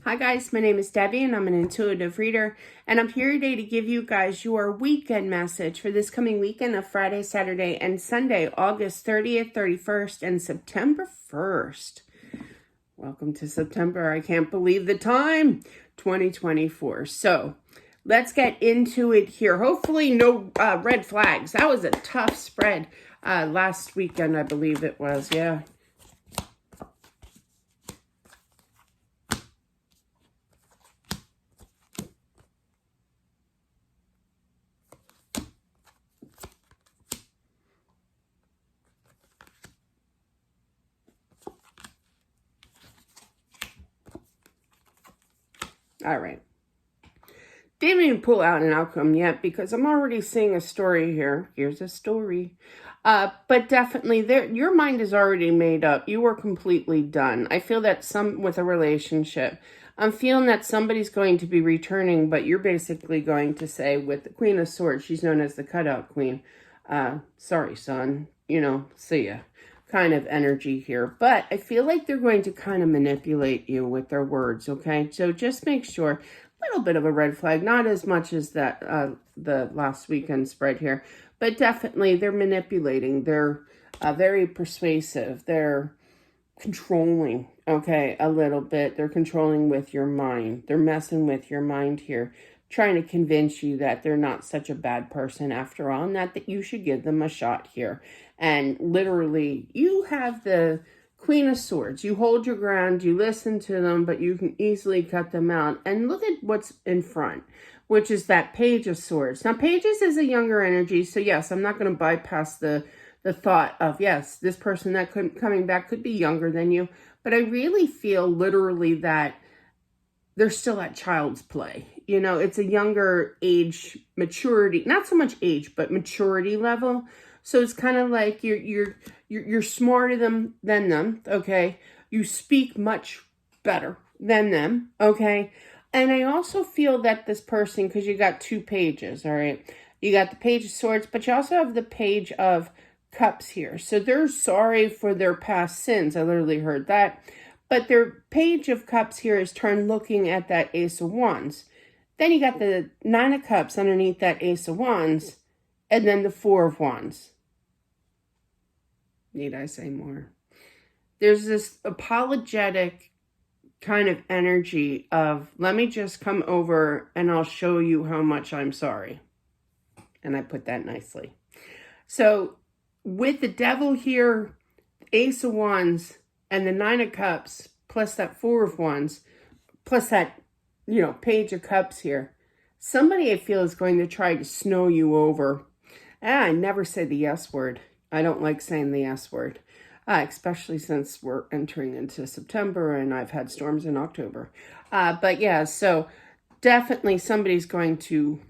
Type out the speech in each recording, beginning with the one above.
Hi guys, my name is Debbie and I'm an intuitive reader, and I'm here today to give you guys your weekend message for this coming weekend of Friday, Saturday, and Sunday, August 30th, 31st, and September 1st. Welcome to September. I can't believe the time, 2024. So let's get into it here. Hopefully no red flags. That was a tough spread last weekend, I believe it was. Yeah. All right. Didn't even pull out an outcome yet because I'm already seeing a story here. Here's a story. But definitely, your mind is already made up. You are completely done. I feel that with a relationship, I'm feeling that somebody's going to be returning, but you're basically going to say with the Queen of Swords, she's known as the cutout queen. Sorry, son. See ya. Kind of energy here. But I feel like they're going to kind of manipulate you with their words, okay? So just make sure, little bit of a red flag, not as much as that the last weekend spread here, but definitely they're manipulating. They're very persuasive. They're controlling, okay, a little bit. They're controlling with your mind. They're messing with your mind here, trying to convince you that they're not such a bad person after all, and that you should give them a shot here. And literally, you have the Queen of Swords. You hold your ground, you listen to them, but you can easily cut them out. And look at what's in front, which is that Page of Swords. Now, Pages is a younger energy, so yes, I'm not going to bypass the thought of, yes, this person that coming back could be younger than you. But I really feel literally that they're still at child's play. It's a younger age maturity, not so much age, but maturity level. So it's kind of like you're smarter than them, okay? You speak much better than them, okay? And I also feel that this person, because you got two pages, all right? You got the Page of Swords, but you also have the Page of Cups here. So they're sorry for their past sins. I literally heard that. But their Page of Cups here is turned looking at that Ace of Wands. Then you got the Nine of Cups underneath that Ace of Wands, and then the Four of Wands. Need I say more? There's this apologetic kind of energy of, let me just come over and I'll show you how much I'm sorry. And I put that nicely. So with the Devil here, Ace of Wands, and the Nine of Cups, plus that Four of Wands, plus that, Page of Cups here, somebody I feel is going to try to snow you over. And I never say the yes word. I don't like saying the yes word, especially since we're entering into September and I've had storms in October. But yeah, so definitely somebody's going to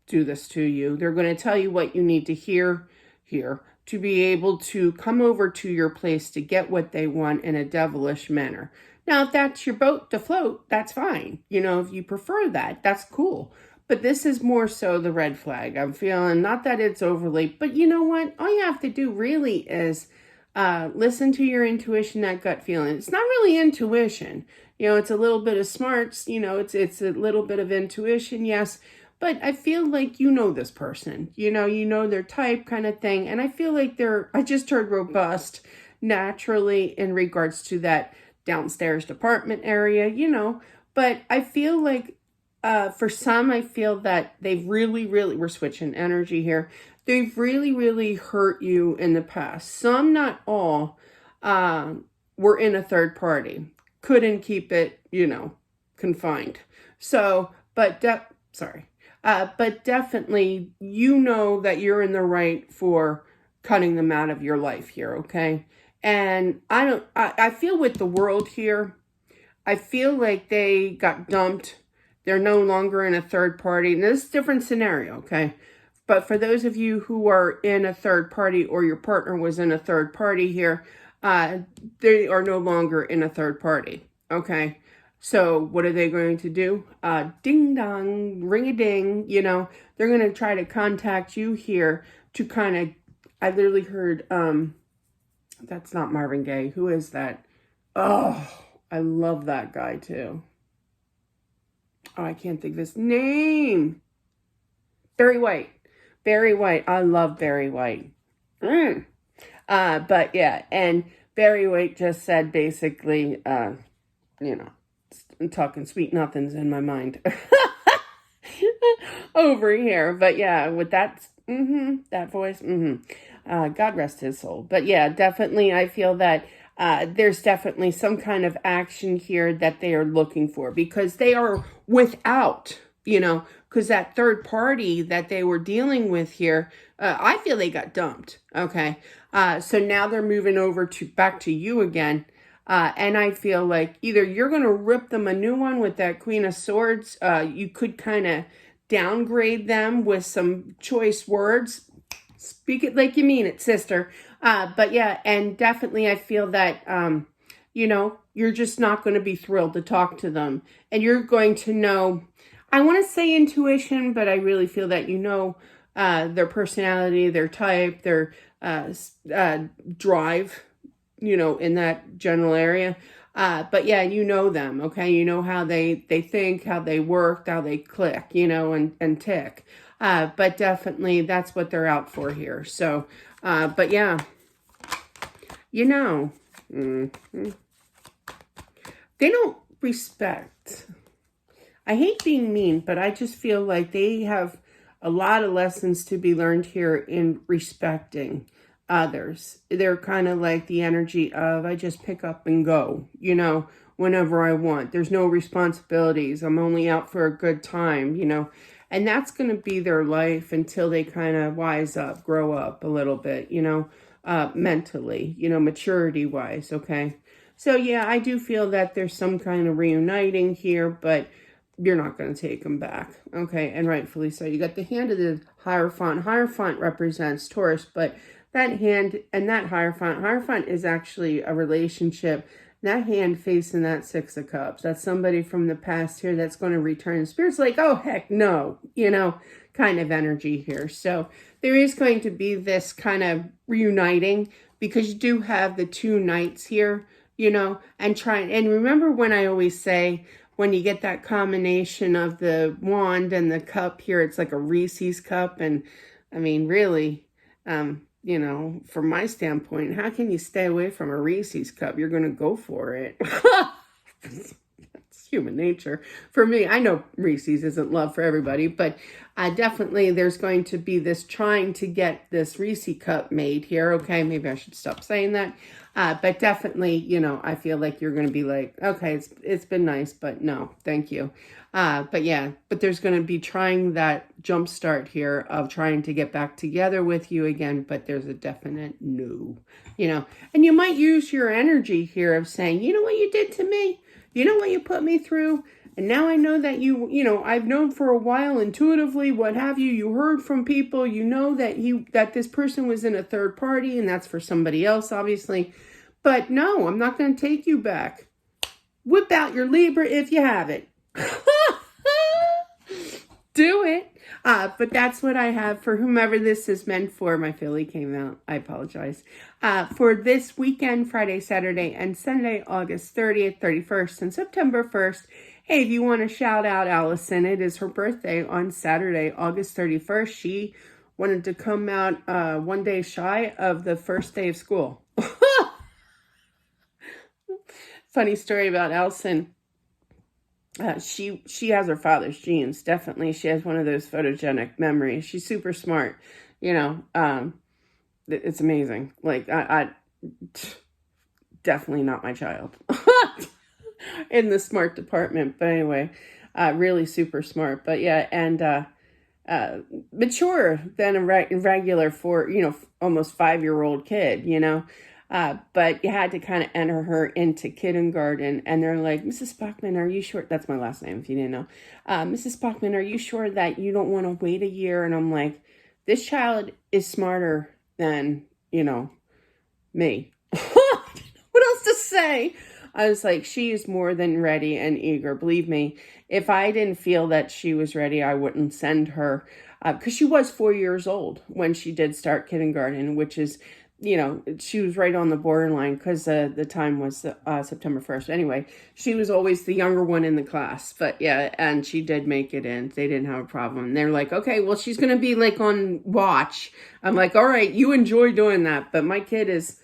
do this to you. They're going to tell you what you need to hear here to be able to come over to your place to get what they want in a devilish manner. Now, if that's your boat to float, that's fine. If you prefer that, that's cool. But this is more so the red flag. I'm feeling, not that it's overly, but you know what? All you have to do really is listen to your intuition, that gut feeling. It's not really intuition. It's a little bit of smarts. It's a little bit of intuition, yes. But I feel like this person. You know their type kind of thing. And I feel like I just heard robust naturally in regards to that downstairs department area, But I feel like for some, I feel that they've really, we're switching energy here. They've really, really hurt you in the past. Some, not all, were in a third party. Couldn't keep it, confined. So, but definitely, that you're in the right for cutting them out of your life here, okay? And I feel with the world here, I feel like they got dumped. They're no longer in a third party. And this is a different scenario, okay? But for those of you who are in a third party or your partner was in a third party here, they are no longer in a third party, okay? So what are they going to do? Ding dong, ring a ding, they're going to try to contact you here to kind of, I literally heard, that's not Marvin Gaye. Who is that? Oh, I love that guy too. oh, I can't think of his name. Barry White. Barry White. I love Barry White. But yeah, and Barry White just said basically, you know, I'm talking sweet nothings in my mind over here. But yeah, with that, that voice, God rest his soul. But yeah, definitely, I feel that there's definitely some kind of action here that they are looking for, because they are without, because that third party that they were dealing with here, I feel they got dumped. Okay. So now they're moving over back to you again. And I feel like either you're going to rip them a new one with that Queen of Swords. You could kind of downgrade them with some choice words. Speak it like you mean it, sister. But yeah, and definitely I feel that, you're just not going to be thrilled to talk to them. And you're going to know, I want to say intuition, but I really feel that their personality, their type, their drive, in that general area. But yeah, you know them, okay? You know how they think, how they work, how they click, and tick. But definitely that's what they're out for here. So, but yeah, they don't respect. I hate being mean, but I just feel like they have a lot of lessons to be learned here in respecting others. They're kind of like the energy of, I just pick up and go, whenever I want. There's no responsibilities. I'm only out for a good time, and that's going to be their life until they kind of wise up, grow up a little bit, mentally, maturity wise. Okay. So yeah, I do feel that there's some kind of reuniting here, but you're not going to take them back. Okay. And rightfully so. You got the hand of the Hierophant. Hierophant represents Taurus, but that hand and that Hierophant is actually a relationship. That hand facing that Six of Cups, that's somebody from the past here that's going to return. Spirit's like, oh, heck no, kind of energy here. So there is going to be this kind of reuniting, because you do have the two knights here, and remember when I always say, when you get that combination of the wand and the cup here, it's like a Reese's cup. And I mean, really, from my standpoint, how can you stay away from a Reese's cup? You're going to go for it. It's human nature. For me, I know Reese's isn't love for everybody, but definitely there's going to be this trying to get this Reese cup made here. Okay, maybe I should stop saying that. But definitely, I feel like you're going to be like, okay, it's been nice, but no, thank you. But yeah, but there's going to be trying that jump start here of trying to get back together with you again, but there's a definite no, and you might use your energy here of saying, you know what you did to me? You know what you put me through? And now I know that I've known for a while intuitively, what have you. You heard from people, that this person was in a third party, and that's for somebody else, obviously. But no, I'm not going to take you back. Whip out your Libra if you have it. Do it. But that's what I have for whomever this is meant for. My Philly came out. I apologize. For this weekend, Friday, Saturday, and Sunday, August 30th, 31st, and September 1st. Hey, if you want to shout out Allison, it is her birthday on Saturday, August 31st. She wanted to come out one day shy of the first day of school. Funny story about Allison. She has her father's genes, definitely. She has one of those photogenic memories. She's super smart, it's amazing. Like, I definitely not my child in the smart department. But anyway, really super smart. But yeah, and mature than a regular almost 5-year-old kid, but you had to kind of enter her into kindergarten, and they're like, Mrs. Spockman, are you sure? That's my last name, if you didn't know. Mrs. Spockman, are you sure that you don't want to wait a year? And I'm like, this child is smarter than, me. What else to say? I was like, she is more than ready and eager. Believe me, if I didn't feel that she was ready, I wouldn't send her, because she was 4 years old when she did start kindergarten, which is you know, she was right on the borderline because the time was September 1st. Anyway, she was always the younger one in the class. But yeah, and she did make it in. They didn't have a problem. They're like, okay, well, she's going to be like on watch. I'm like, all right, you enjoy doing that. But my kid is,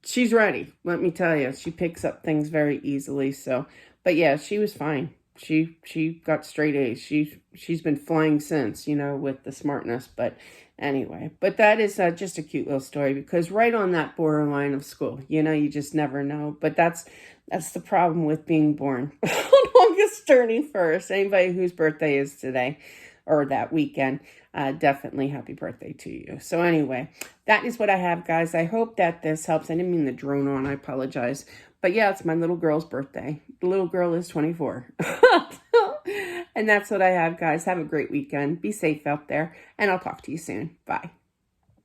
she's ready. Let me tell you, she picks up things very easily. So, but yeah, she was fine. She got straight A's. She's been flying since, you know, with the smartness. But anyway, but that is just a cute little story because right on that borderline of school, you know, you just never know. But that's the problem with being born on August 31st. Anybody whose birthday is today or that weekend, definitely happy birthday to you. So anyway, that is what I have, guys. I hope that this helps. I didn't mean to drone on. I apologize. But yeah, it's my little girl's birthday. The little girl is 24. And that's what I have, guys. Have a great weekend. Be safe out there. And I'll talk to you soon. Bye.